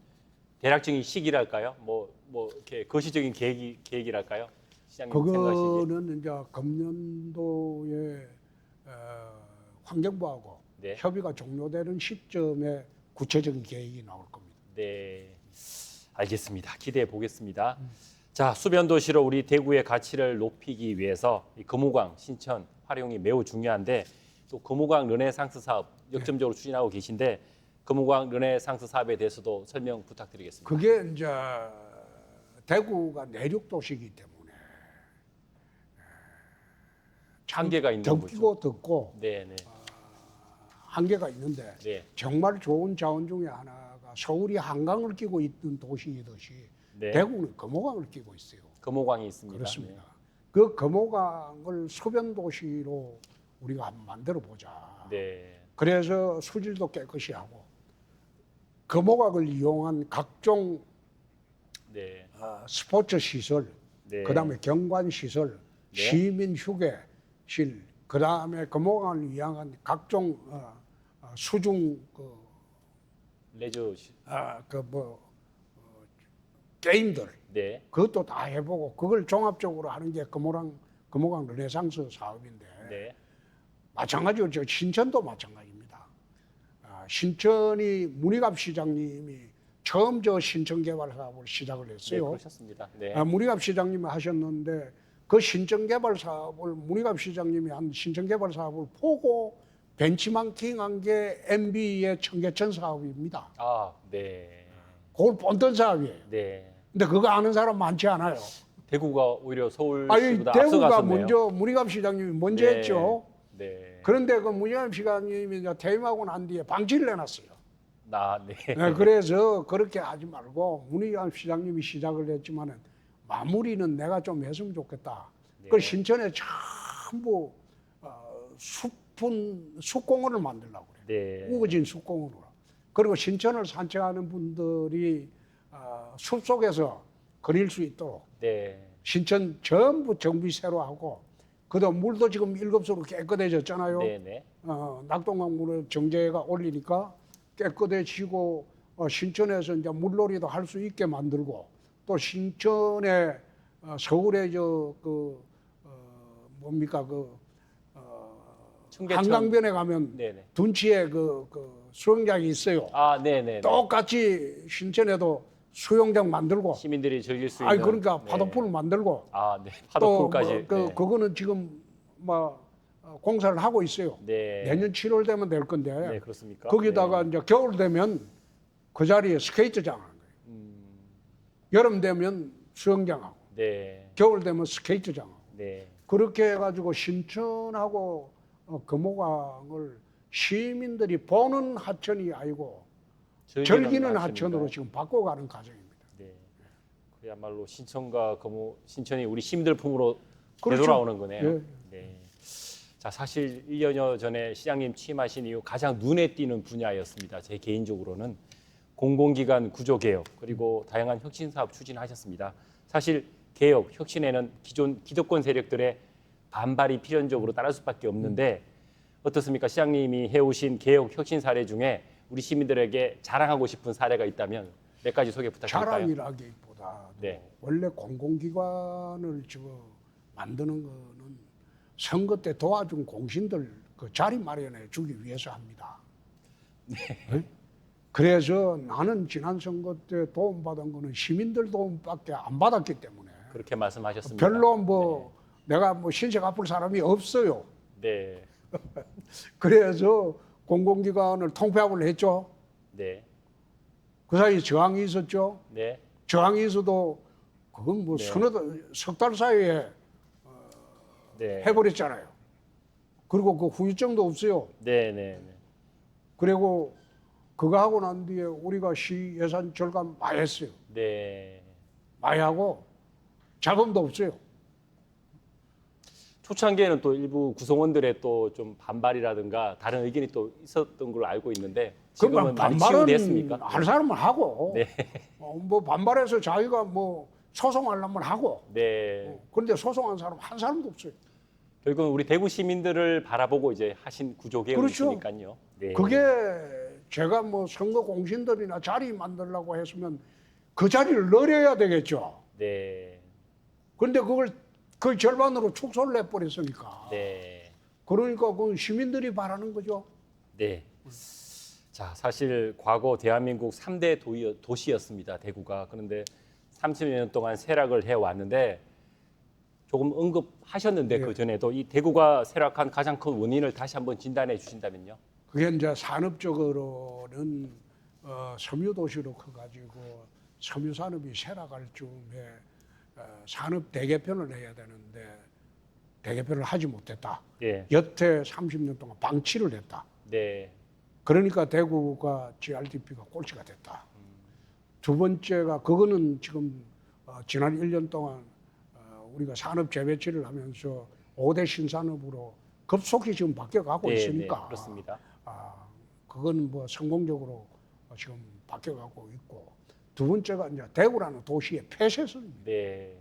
대략적인 시기랄까요? 뭐 이렇게 거시적인 계획이랄까요? 시장님 생각하시기에. 그거는 이제 금년도에 환경부하고 네. 협의가 종료되는 시점에 구체적인 계획이 나올 겁니다. 네, 알겠습니다. 기대해 보겠습니다. 자, 수변 도시로 우리 대구의 가치를 높이기 위해서 이 금호강 신천 활용이 매우 중요한데 또 금호강 르네상스 사업 역점적으로 추진하고 계신데 금호강 르네상스 사업에 대해서도 설명 부탁드리겠습니다. 그게 이제 대구가 내륙 도시이기 때문에 한계가 있는 덥고 덥고 네, 네. 한계가 있는데 네. 정말 좋은 자원 중에 하나가 서울이 한강을 끼고 있는 도시이듯이 네. 대구는 금호강을 끼고 있어요. 금호강이 있습니다. 그렇습니다. 그 금호강을 소변 도시로 우리가 한번 만들어 보자. 네. 그래서 수질도 깨끗이 하고 금호강을 이용한 각종 네. 스포츠 시설, 네. 그다음에 경관 시설, 네. 시민 휴게실, 그다음에 금호강을 이용한 각종 수중 레저 게임들 네. 그것도 다 해보고 그걸 종합적으로 하는 게 금호강 르네상스 사업인데 네. 마찬가지로 저 신천도 마찬가지입니다. 신천이 문희갑 시장님이 처음 저 신천 개발 사업을 시작을 네, 했어요. 그러셨습니다. 네. 문희갑 시장님이 하셨는데 그 신정개발 사업을 문희갑 시장님이 한 신정개발 사업을 보고 벤치마킹한 게 MB의 청계천 사업입니다. 아, 네. 그걸 본던 사업이에요. 네. 근데 그거 아는 사람 많지 않아요. 대구가 오히려 아니 서울시보다 대구가 앞서갔었네요. 먼저 문희갑 시장님이 먼저 네. 했죠. 네. 그런데 그 문희갑 시장님이 이제 퇴임하고 난 뒤에 방치를 해놨어요. 네. 네, 그래서 그렇게 하지 말고 문희갑 시장님이 시작을 했지만은 마무리는 내가 좀 했으면 좋겠다. 네. 그 신천에 전부 숲공원을 만들려고 그래요. 네. 우거진 숲공원으로. 그리고 신천을 산책하는 분들이 숲 속에서 거닐 수 있도록 네. 신천 전부 정비 새로 하고 그다음 물도 지금 7수로 깨끗해졌잖아요. 네. 낙동강물을 정제가 올리니까 깨끗해지고 신천에서 이제 물놀이도 할 수 있게 만들고 또 신천에 서울에 한강변에 가면 네네. 둔치에 그 수영장이 있어요. 아, 네네. 똑같이 신천에도 수영장 만들고 시민들이 즐길 수 있는. 그러니까 파도풀 만들고 아, 네. 파도풀까지. 네. 그거는 지금 공사를 하고 있어요. 네. 내년 7월 되면 될 건데. 네, 그렇습니까? 거기다가 네. 이제 겨울 되면 그 자리에 스케이트장 하는 거예요. 여름 되면 수영장하고 네. 겨울 되면 스케이트장하고 네. 그렇게 해가지고 신천하고 금호강을 시민들이 보는 하천이 아니고 즐기는 하천으로 지금 바꿔가는 과정입니다. 네. 그야말로 신천과 신천이 우리 시민들 품으로 그렇죠. 되돌아오는 거네요. 예. 네. 자, 사실 1년여 전에 시장님 취임하신 이후 가장 눈에 띄는 분야였습니다. 제 개인적으로는 공공기관 구조개혁 그리고 다양한 혁신 사업 추진하셨습니다. 사실 개혁, 혁신에는 기존 기득권 세력들의 반발이 필연적으로 따를 수밖에 없는데 어떻습니까? 시장님이 해오신 개혁, 혁신 사례 중에 우리 시민들에게 자랑하고 싶은 사례가 있다면 몇 가지 소개 부탁드릴까요? 자랑이라기보다 네. 원래 공공기관을 만드는 거는 선거 때 도와준 공신들 그 자리 마련해 주기 위해서 합니다. 네? 그래서 나는 지난 선거 때 도움받은 거는 시민들 도움밖에 안 받았기 때문에 그렇게 말씀하셨습니다. 별로 내가 신세 갚을 사람이 없어요. 네. 그래서 공공기관을 통폐합을 했죠. 네. 그 사이에 저항이 있었죠. 네. 저항이 있어도 그건 석 달 사이에 네. 해버렸잖아요. 그리고 그 후유증도 없어요. 네. 그리고 그거 하고 난 뒤에 우리가 시 예산 절감 많이 했어요. 네. 많이 하고 자금도 없어요. 초창기에는 또 일부 구성원들의 또 좀 반발이라든가 다른 의견이 또 있었던 걸로 알고 있는데 지금은 많이 치유됐습니까? 할 사람은 하고 네. 반발해서 자기가 소송하려면 하고 네. 그런데 소송한 사람 한 사람도 없어요. 결국은 우리 대구 시민들을 바라보고 이제 하신 구조 개혁이니까요. 네. 그게 제가 선거 공신들이나 자리 만들려고 했으면 그 자리를 늘려야 되겠죠. 네. 그런데 그걸 그 절반으로 축소를 해버렸으니까. 네. 그러니까 그 시민들이 바라는 거죠. 네. 자, 사실 과거 대한민국 3대 도시였습니다. 대구가. 그런데 30여 년 동안 쇠락을 해왔는데 조금 언급하셨는데 네. 그 전에도 이 대구가 쇠락한 가장 큰 원인을 다시 한번 진단해 주신다면요. 그게 이제 산업적으로는 섬유도시로 커가지고 섬유산업이 쇠락할 즈음에 산업 대개편을 해야 되는데 대개편을 하지 못했다. 네. 여태 30년 동안 방치를 했다. 네. 그러니까 대구가 GRDP가 꼴찌가 됐다. 두 번째가 그거는 지금 지난 1년 동안 우리가 산업 재배치를 하면서 5대 신산업으로 급속히 지금 바뀌어가고 네, 있으니까 네, 그렇습니다. 그건 성공적으로 지금 바뀌어가고 있고 두 번째가 이제 대구라는 도시의 폐쇄성입니다. 네.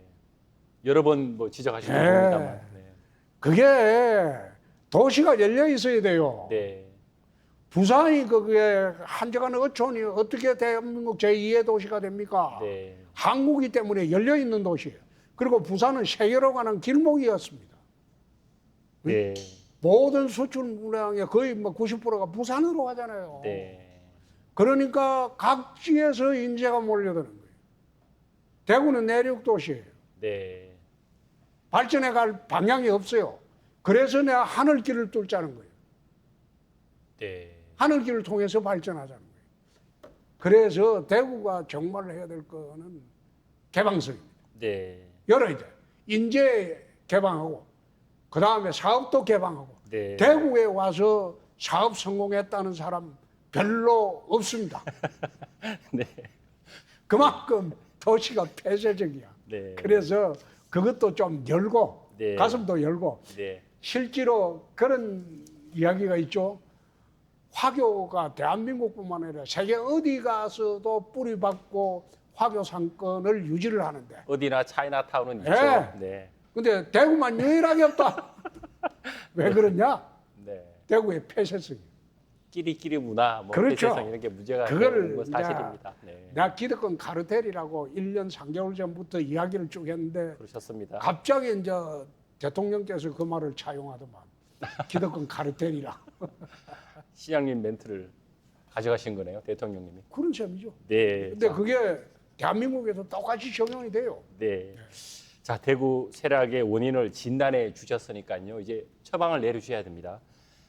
여러 번 지적하신 네. 겁니다만. 네. 그게 도시가 열려 있어야 돼요. 네. 부산이 그게 한적한 어촌이 어떻게 대한민국 제2의 도시가 됩니까? 네. 한국이 때문에 열려 있는 도시예요. 그리고 부산은 세계로 가는 길목이었습니다. 네. 모든 수출 물량의 거의 90%가 부산으로 가잖아요. 네. 그러니까 각지에서 인재가 몰려드는 거예요. 대구는 내륙 도시예요. 네. 발전해 갈 방향이 없어요. 그래서 내가 하늘길을 뚫자는 거예요. 네. 하늘길을 통해서 발전하자는 거예요. 그래서 대구가 정말 해야 될 거는 개방성입니다. 네. 열어야 돼. 인재 개방하고 그 다음에 사업도 개방하고 네. 대구에 와서 사업 성공했다는 사람 별로 없습니다. 네. 그만큼 도시가 폐쇄적이야. 네. 그래서 그것도 좀 열고 네. 가슴도 열고 네. 실제로 그런 이야기가 있죠. 화교가 대한민국뿐만 아니라 세계 어디 가서도 뿌리박고 화교 상권을 유지를 하는데 어디나 차이나타운은 있죠. 네. 네. 근데 대구만 유일하게 없다. 왜 그러냐? 네. 대구의 폐쇄성이. 끼리끼리 문화, 뭐 그렇죠. 폐쇄성 이런 게 문제가 그거를 되는 건 사실입니다. 이제 네. 내가 기득권 카르텔이라고 1년 3개월 전부터 이야기를 쭉 했는데 그러셨습니다. 갑자기 이제 대통령께서 그 말을 차용하더만. 기득권 카르텔이라. 시장님 멘트를 가져가신 거네요, 대통령님이. 그런 셈이죠. 네. 근데 자, 그게 대한민국에서 똑같이 적용이 돼요. 네. 자, 대구 세락의 원인을 진단해 주셨으니까요. 이제 처방을 내려주셔야 됩니다.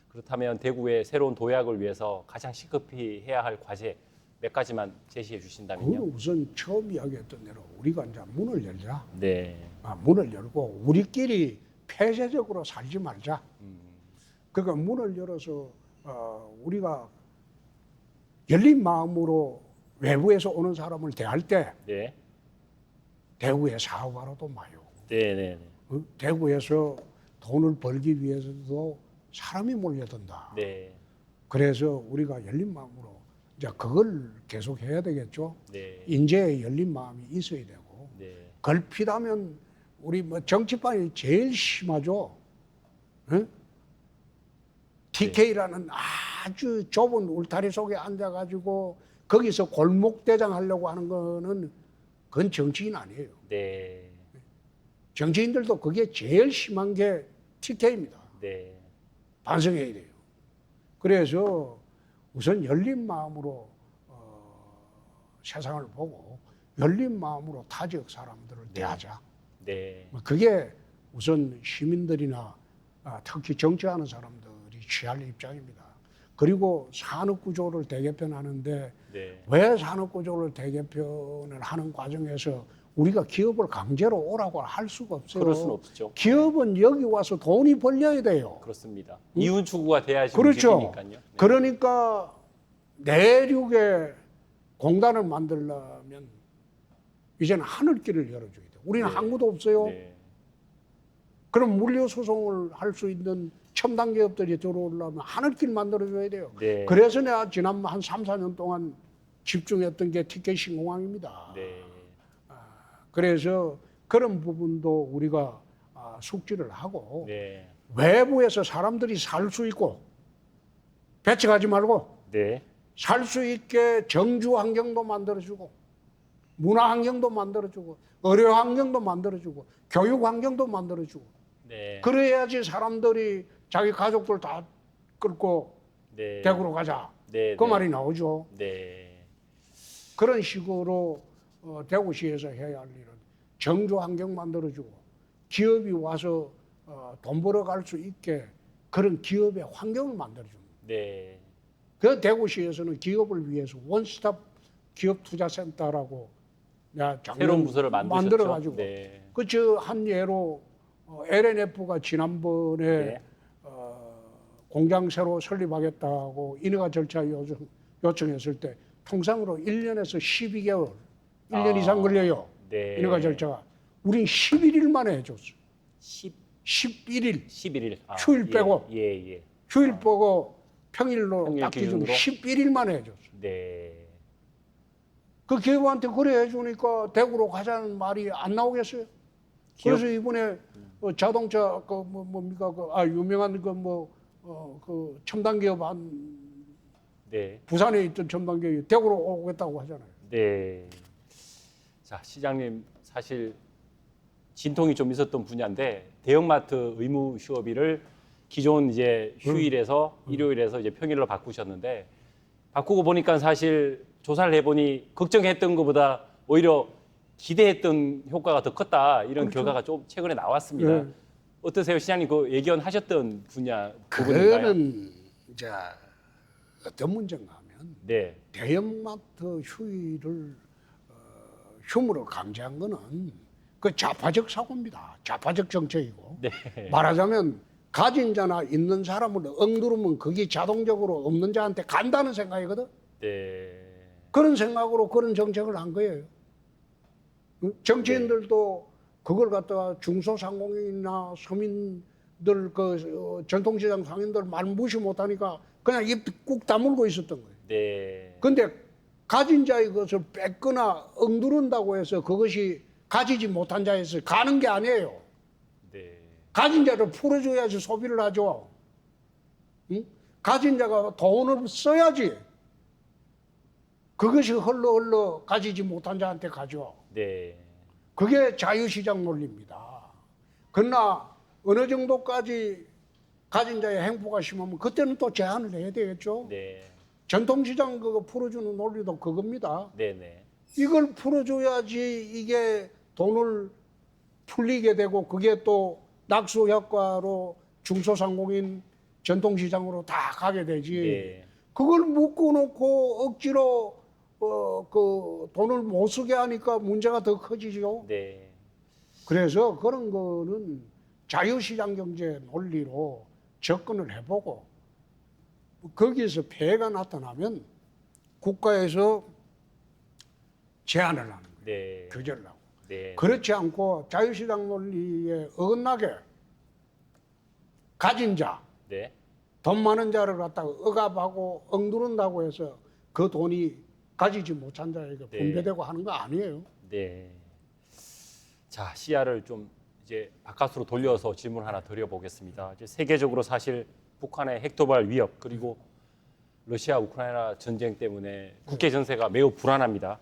그렇다면 대구의 새로운 도약을 위해서 가장 시급히 해야 할 과제 몇 가지만 제시해 주신다면요. 그거는 우선 처음 이야기했던 대로 우리가 이제 문을 열자. 네. 문을 열고 우리끼리 폐쇄적으로 살지 말자. 그러니까 문을 열어서 우리가 열린 마음으로 외부에서 오는 사람을 대할 때 네. 대구에 사업하러도 마요. 네, 네, 네. 대구에서 돈을 벌기 위해서도 사람이 몰려든다. 네. 그래서 우리가 열린 마음으로 이제 그걸 계속 해야 되겠죠. 네. 인재의 열린 마음이 있어야 되고 네. 걸핏하면 우리 뭐 정치판이 제일 심하죠. 응? TK라는 아주 좁은 울타리 속에 앉아가지고 거기서 골목대장 하려고 하는 거는 그건 정치인 아니에요. 네. 정치인들도 그게 제일 심한 게 TK입니다. 네. 반성해야 돼요. 그래서 우선 열린 마음으로 세상을 보고 열린 마음으로 타 지역 사람들을 대하자. 네. 그게 우선 시민들이나 특히 정치하는 사람들이 취할 입장입니다. 그리고 산업구조를 대개편하는데 네. 왜 산업구조를 대개편을 하는 과정에서 우리가 기업을 강제로 오라고 할 수가 없어요. 그럴 수는 없죠. 기업은 여기 와서 돈이 벌려야 돼요. 그렇습니다. 이윤 추구가 돼야지 그렇죠. 움직이니까요. 네. 그러니까 내륙에 공단을 만들려면 이제는 하늘길을 열어줘야 돼요. 우리는 네. 항구도 없어요. 네. 그럼 물류 수송을 할 수 있는 첨단 기업들이 들어오려면 하늘길 만들어줘야 돼요. 네. 그래서 내가 지난 한 3, 4년 동안 집중했던 게 TK 신공항입니다. 네. 그래서 그런 부분도 우리가 숙지를 하고 네. 외부에서 사람들이 살 수 있고 배척하지 말고 네. 살 수 있게 정주 환경도 만들어주고 문화 환경도 만들어주고 의료 환경도 만들어주고 교육 환경도 만들어주고 네. 그래야지 사람들이 자기 가족들 다 끌고 네. 대구로 가자. 네. 그 네. 말이 나오죠. 네. 그런 식으로 대구시에서 해야 할 일은 정주 환경 만들어주고 기업이 와서 돈 벌어갈 수 있게 그런 기업의 환경을 만들어줍니다. 네. 그 대구시에서는 기업을 위해서 원스톱 기업 투자센터라고 새로운 부서를 만들어가지고 네. 그저 한 예로 LNF가 지난번에 네. 공장 새로 설립하겠다고 인허가 절차 요청했을 때 통상으로 1년에서 12개월, 1년 이상 걸려요. 네. 인허가 절차가. 우린 11일 만에 해줬어. 11일. 11일. 휴일 빼고. 예. 휴일 빼고 평일로 평일 딱 기준 기준으로? 11일 만에 해줬어. 네. 그 기업한테 그래 해주니까 대구로 가자는 말이 안 나오겠어요? 그래서 이번에 자동차 뭡니까 유명한 그 첨단 기업 네. 부산에 있던 첨단 기업이 대구로 오겠다고 하잖아요. 네. 자, 시장님 사실 진통이 좀 있었던 분야인데 대형마트 의무 휴업일을 기존 이제 휴일에서 일요일에서 이제 평일로 바꾸셨는데 바꾸고 보니까 사실 조사를 해보니 걱정했던 것보다 오히려 기대했던 효과가 더 컸다 이런 그렇죠. 결과가 좀 최근에 나왔습니다. 네. 어떠세요, 시장님? 그 예견하셨던 분야 부분인가요? 그거는 이제 어떤 문제인가 하면 네, 대형마트 휴일을 휴무로 강제한 거는 그 좌파적 사고입니다. 좌파적 정책이고 네, 말하자면 가진 자나 있는 사람을 억누르면 그게 자동적으로 없는 자한테 간다는 생각이거든. 네, 그런 생각으로 그런 정책을 한 거예요. 정치인들도 그걸 갖다가 중소상공인이나 서민들 전통시장 상인들 말 무시 못하니까 그냥 입 꾹 다물고 있었던 거예요. 네, 근데 가진 자의 것을 뺏거나 억누른다고 해서 그것이 가지지 못한 자에서 가는 게 아니에요. 네, 가진 자를 풀어줘야지 소비를 하죠. 응? 가진 자가 돈을 써야지. 그것이 흘러 가지지 못한 자한테 가죠. 네, 그게 자유시장 논리입니다. 그러나 어느 정도까지 가진 자의 행보가 심하면 그때는 또 제한을 해야 되겠죠. 네, 전통시장 그거 풀어주는 논리도 그겁니다. 네, 네, 이걸 풀어줘야지 이게 돈을 풀리게 되고 그게 또 낙수 효과로 중소상공인 전통시장으로 다 가게 되지. 네. 그걸 묶어놓고 억지로 그 돈을 못 쓰게 하니까 문제가 더 커지죠. 네. 그래서 그런 거는 자유시장 경제 논리로 접근을 해보고 거기에서 폐해가 나타나면 국가에서 제한을 하는 거예요. 네. 규제를 하고. 네. 그렇지 않고 자유시장 논리에 어긋나게 가진 자, 네. 돈 많은 자를 갖다가 억압하고 억누른다고 해서 그 돈이 가지지 못한 자에게 네. 분배되고 하는 거 아니에요. 네. 자, 시야를 좀 이제 바깥으로 돌려서 질문 하나 드려보겠습니다. 이제 세계적으로 사실 북한의 핵도발 위협 그리고 러시아 우크라이나 전쟁 때문에 국제 정세가 매우 불안합니다.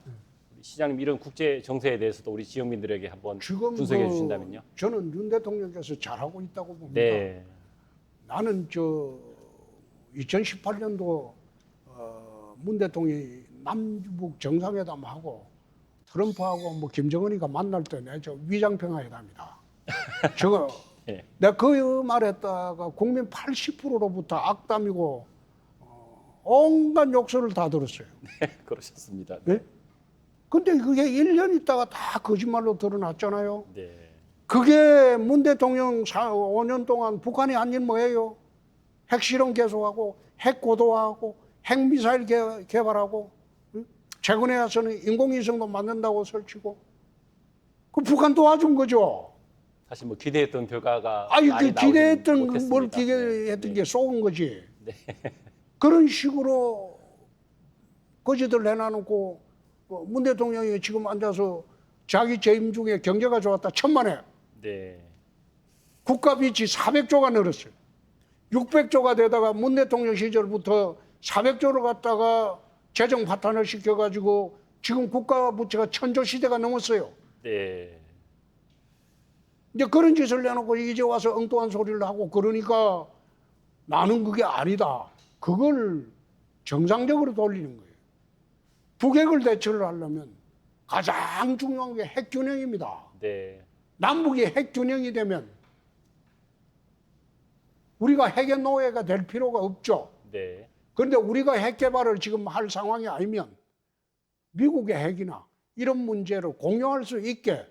우리 시장님 이런 국제 정세에 대해서도 우리 지역민들에게 한번 지금 분석해 주신다면요. 저는 윤 대통령께서 잘하고 있다고 봅니다. 네. 나는 2018년도 문 대통령이 남북 정상회담하고 트럼프하고 뭐 김정은이가 만날 때 내가 위장평화 회담이다. 저거 네. 내가 그 말했다가 국민 80%로부터 악담이고 온갖 욕설을 다 들었어요. 네, 그러셨습니다. 네? 근데 그게 1년 있다가 다 거짓말로 드러났잖아요. 네. 그게 문 대통령 5년 동안 북한이 한 일 뭐예요? 핵실험 계속하고 핵 고도화하고 핵미사일 개발하고 최근에 와서는 인공위성도 만든다고 설치고 그 북한 도와준 거죠. 사실 뭐 기대했던 결과가 아니 많이 그 기대했던 나오진 뭘 못했습니다. 기대했던 네. 게 쏘은 거지. 네. 그런 식으로 거지들 내놔놓고 문 대통령이 지금 앉아서 자기 재임 중에 경제가 좋았다 천만에 네. 국가 빚이 400조가 늘었어요. 600조가 되다가 문 대통령 시절부터 400조를 갖다가 재정 파탄을 시켜가지고 지금 국가 부채가 1000조 시대가 넘었어요. 네. 이제 그런 짓을 내놓고 이제 와서 엉뚱한 소리를 하고 그러니까 나는 그게 아니다. 그걸 정상적으로 돌리는 거예요. 북핵을 대처를 하려면 가장 중요한 게 핵균형입니다. 네. 남북이 핵균형이 되면 우리가 핵의 노예가 될 필요가 없죠. 네. 그런데 우리가 핵 개발을 지금 할 상황이 아니면 미국의 핵이나 이런 문제를 공유할 수 있게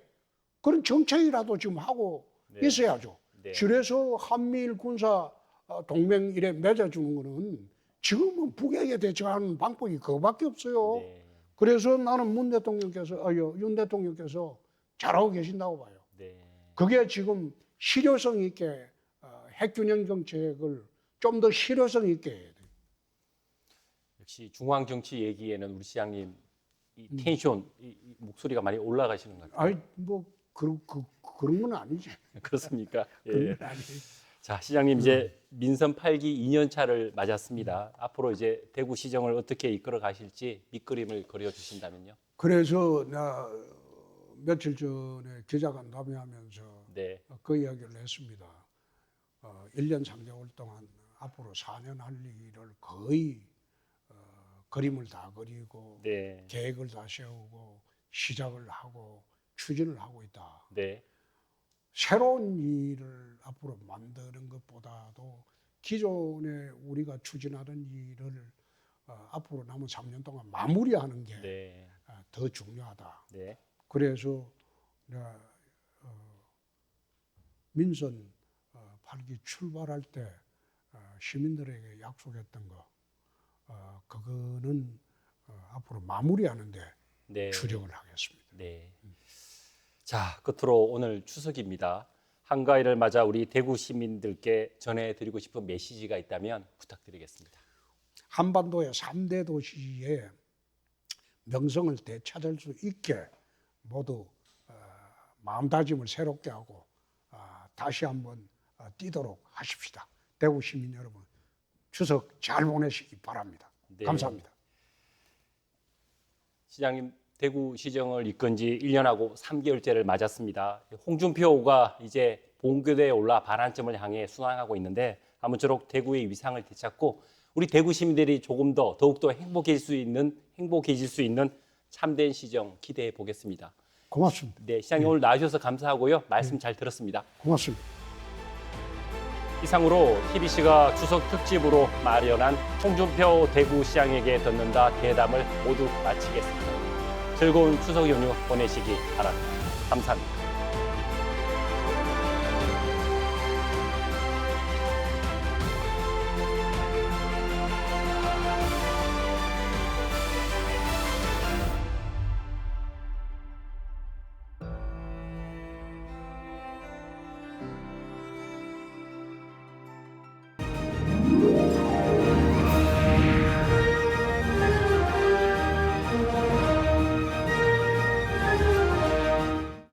그런 정책이라도 지금 하고 네. 있어야죠. 네. 그래서 한미일 군사 동맹 이래 맺어주는 거는 지금은 북핵에 대처하는 방법이 그거밖에 없어요. 네. 그래서 나는 윤 대통령께서 잘하고 계신다고 봐요. 네. 그게 지금 실효성 있게 핵균형 정책을 좀 더 실효성 있게 해야 돼요. 역시 중앙 정치 얘기에는 우리 시장님 이 텐션, 이 목소리가 많이 올라가시는 것 같아요. 아니 뭐 그런 건 아니지. 그렇습니까? 그런 예. 건 아니지. 자, 시장님 이제 민선 8기 2년 차를 맞았습니다. 앞으로 이제 대구 시정을 어떻게 이끌어 가실지 밑그림을 그려 주신다면요. 그래서 나 며칠 전에 기자간담회하면서 네. 그 이야기를 했습니다. 1년 3개월 동안 앞으로 4년 할 일을 거의 그림을 다 그리고 네. 계획을 다 세우고 시작을 하고 추진을 하고 있다. 네. 새로운 일을 앞으로 만드는 것보다도 기존에 우리가 추진하던 일을 앞으로 남은 3년 동안 마무리하는 게 더 네. 중요하다. 네. 그래서 민선 8기 출발할 때 시민들에게 약속했던 거 그거는 앞으로 마무리하는 데 네. 주력을 하겠습니다. 네. 자, 끝으로 오늘 추석입니다. 한가위를 맞아 우리 대구 시민들께 전해드리고 싶은 메시지가 있다면 부탁드리겠습니다. 한반도의 3대 도시의 명성을 되찾을 수 있게 모두 마음다짐을 새롭게 하고 다시 한번 뛰도록 하십시다. 대구 시민 여러분, 추석 잘 보내시기 바랍니다. 네. 감사합니다. 시장님, 대구시정을 이끈 지 1년하고 3개월째를 맞았습니다. 홍준표가 이제 본교대에 올라 반환점을 향해 순항하고 있는데 아무쪼록 대구의 위상을 되찾고 우리 대구 시민들이 조금 더 더욱더 행복해질 수 있는 참된 시정 기대해 보겠습니다. 고맙습니다. 네, 시장님 오늘 나와주셔서 감사하고요. 말씀 잘 들었습니다. 고맙습니다. 이상으로 TBC가 추석 특집으로 마련한 홍준표 대구시장에게 듣는다 대담을 모두 마치겠습니다. 즐거운 추석 연휴 보내시기 바랍니다. 감사합니다.